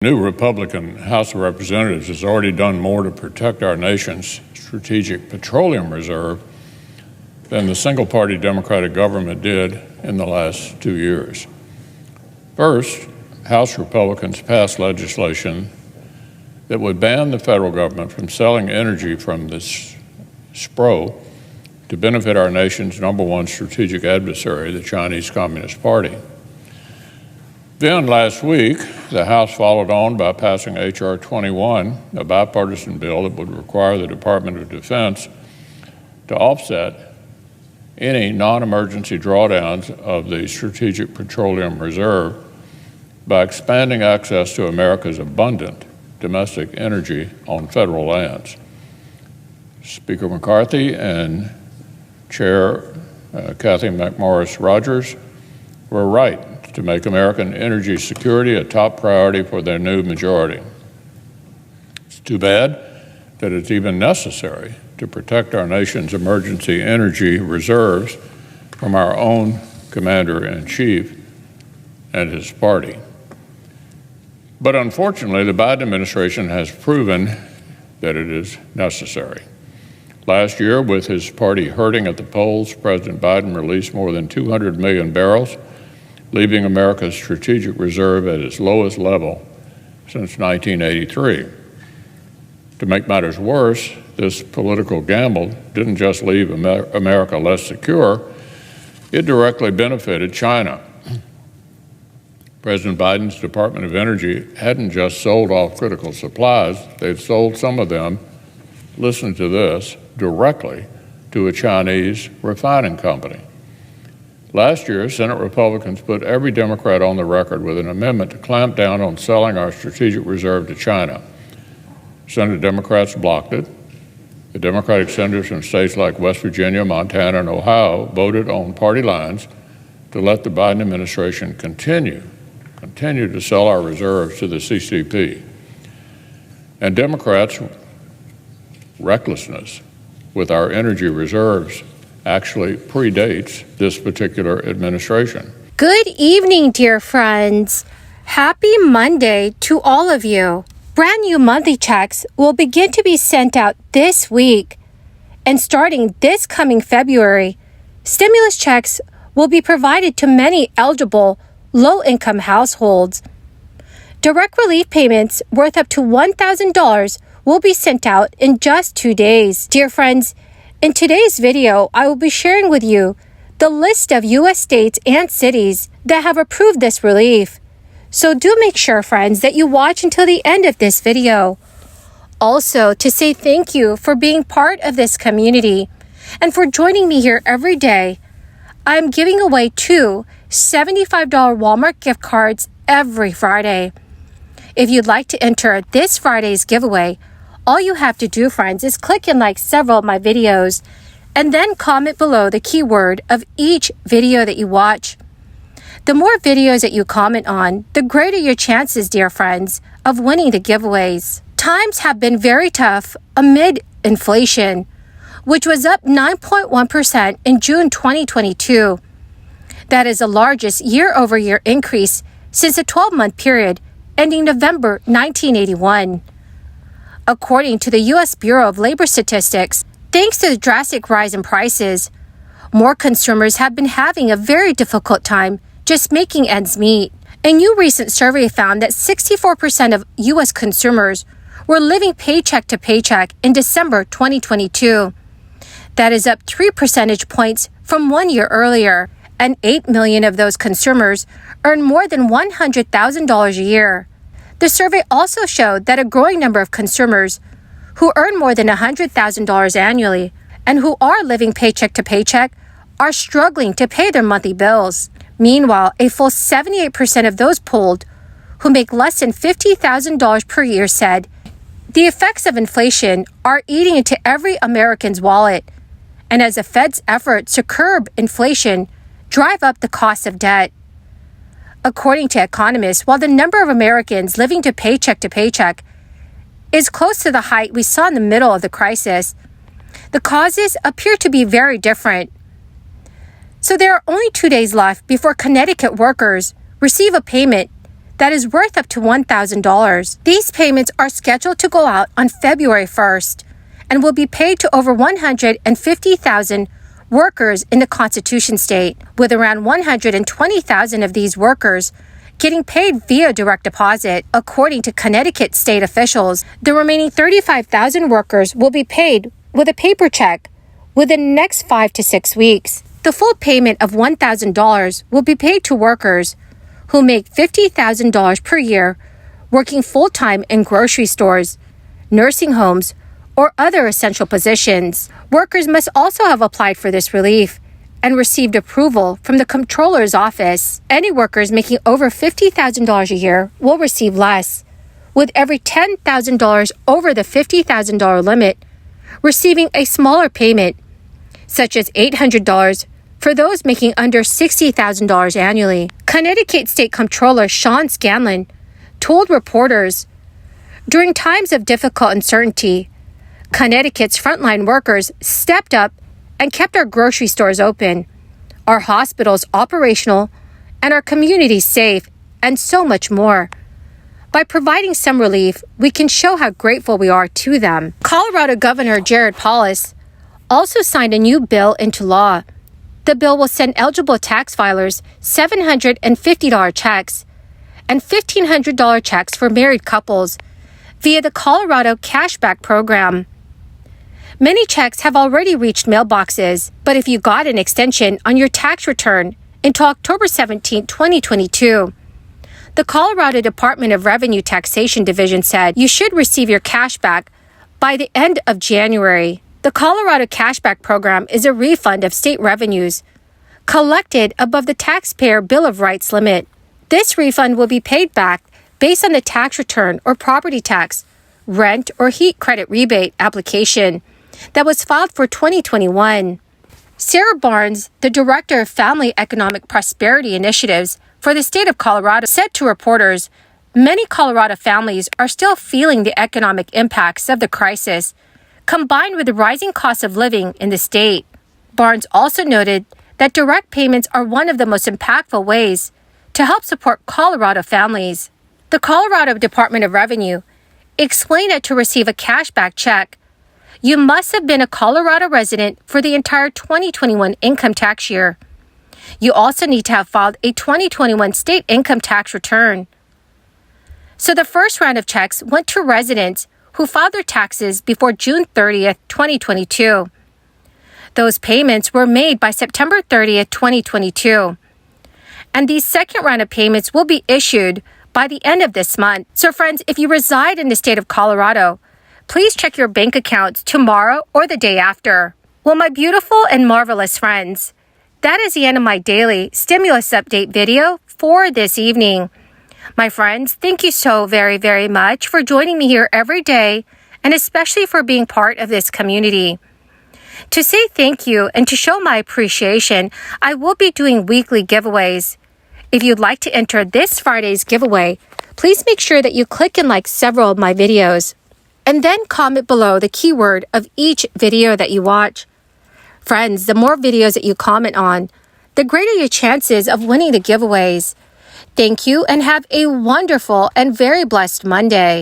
New Republican House of Representatives has already done more to protect our nation's strategic petroleum reserve than the single-party Democratic government did in the last 2 years. First, House Republicans passed legislation that would ban the federal government from selling energy from this SPRO to benefit our nation's number one strategic adversary, the Chinese Communist Party. Then last week, the House followed on by passing H.R. 21, a bipartisan bill that would require the Department of Defense to offset any non-emergency drawdowns of the Strategic Petroleum Reserve by expanding access to America's abundant domestic energy on federal lands. Speaker McCarthy and Chair Kathy McMorris Rodgers were right to make American energy security a top priority for their new majority. It's too bad that it's even necessary to protect our nation's emergency energy reserves from our own commander-in-chief and his party. But unfortunately, the Biden administration has proven that it is necessary. Last year, with his party hurting at the polls, President Biden released more than 200 million barrels, leaving America's strategic reserve at its lowest level since 1983. To make matters worse, this political gamble didn't just leave America less secure, it directly benefited China. President Biden's Department of Energy hadn't just sold off critical supplies, they'd sold some of them, listen to this, directly to a Chinese refining company. Last year, Senate Republicans put every Democrat on the record with an amendment to clamp down on selling our strategic reserve to China. Senate Democrats blocked it. The Democratic senators from states like West Virginia, Montana, and Ohio voted on party lines to let the Biden administration continue to sell our reserves to the CCP. And Democrats' recklessness with our energy reserves actually predates this particular administration. Good evening, dear friends. Happy Monday to all of you. Brand new monthly checks will begin to be sent out this week. And starting this coming February, stimulus checks will be provided to many eligible low-income households. Direct relief payments worth up to $1,000 will be sent out in just 2 days. Dear friends, in today's video, I will be sharing with you the list of U.S. states and cities that have approved this relief. So do make sure, friends, that you watch until the end of this video. Also, to say thank you for being part of this community and for joining me here every day, I'm giving away 2 $75 Walmart gift cards every Friday. If you'd like to enter this Friday's giveaway, all you have to do, friends, is click and like several of my videos and then comment below the keyword of each video that you watch. The more videos that you comment on, the greater your chances, dear friends, of winning the giveaways. Times have been very tough amid inflation, which was up 9.1% in June 2022. That is the largest year-over-year increase since the 12-month period ending November 1981. According to the U.S. Bureau of Labor Statistics, thanks to the drastic rise in prices, more consumers have been having a very difficult time just making ends meet. A new recent survey found that 64% of U.S. consumers were living paycheck to paycheck in December 2022. That is up 3 percentage points from 1 year earlier, and 8 million of those consumers earn more than $100,000 a year. The survey also showed that a growing number of consumers who earn more than $100,000 annually and who are living paycheck to paycheck are struggling to pay their monthly bills. Meanwhile, a full 78% of those polled who make less than $50,000 per year said the effects of inflation are eating into every American's wallet, and as the Fed's efforts to curb inflation drive up the cost of debt. According to economists, while the number of Americans living to paycheck is close to the height we saw in the middle of the crisis, the causes appear to be very different. So there are only 2 days left before Connecticut workers receive a payment that is worth up to $1,000. These payments are scheduled to go out on February 1st and will be paid to over 150,000 workers in the Constitution state, with around 120,000 of these workers getting paid via direct deposit, according to Connecticut state officials. The remaining 35,000 workers will be paid with a paper check within the next 5 to 6 weeks. The full payment of $1,000 will be paid to workers who make $50,000 per year working full-time in grocery stores, nursing homes, or other essential positions. Workers must also have applied for this relief and received approval from the Comptroller's office. Any workers making over $50,000 a year will receive less, with every $10,000 over the $50,000 limit receiving a smaller payment, such as $800 for those making under $60,000 annually. Connecticut State Comptroller Sean Scanlon told reporters, "During times of difficult uncertainty, Connecticut's frontline workers stepped up and kept our grocery stores open, our hospitals operational, and our communities safe, and so much more. By providing some relief, we can show how grateful we are to them." Colorado Governor Jared Polis also signed a new bill into law. The bill will send eligible tax filers $750 checks and $1,500 checks for married couples via the Colorado Cashback Program. Many checks have already reached mailboxes, but if you got an extension on your tax return until October 17, 2022, the Colorado Department of Revenue Taxation Division said you should receive your cash back by the end of January. The Colorado Cashback Program is a refund of state revenues collected above the taxpayer Bill of Rights limit. This refund will be paid back based on the tax return or property tax, rent, or heat credit rebate application that was filed for 2021. Sarah Barnes, the Director of Family Economic Prosperity Initiatives for the state of Colorado, said to reporters, "Many Colorado families are still feeling the economic impacts of the crisis, combined with the rising cost of living in the state." Barnes also noted that direct payments are one of the most impactful ways to help support Colorado families. The Colorado Department of Revenue explained that to receive a cashback check, you must have been a Colorado resident for the entire 2021 income tax year. You also need to have filed a 2021 state income tax return. So the first round of checks went to residents who filed their taxes before June 30th, 2022. Those payments were made by September 30th, 2022. And these second round of payments will be issued by the end of this month. So friends, if you reside in the state of Colorado, please check your bank accounts tomorrow or the day after. Well, my beautiful and marvelous friends, that is the end of my daily stimulus update video for this evening. My friends, thank you so very, very much for joining me here every day, and especially for being part of this community. To say thank you and to show my appreciation, I will be doing weekly giveaways. If you'd like to enter this Friday's giveaway, please make sure that you click and like several of my videos, and then comment below the keyword of each video that you watch. Friends, the more videos that you comment on, the greater your chances of winning the giveaways. Thank you and have a wonderful and very blessed Monday.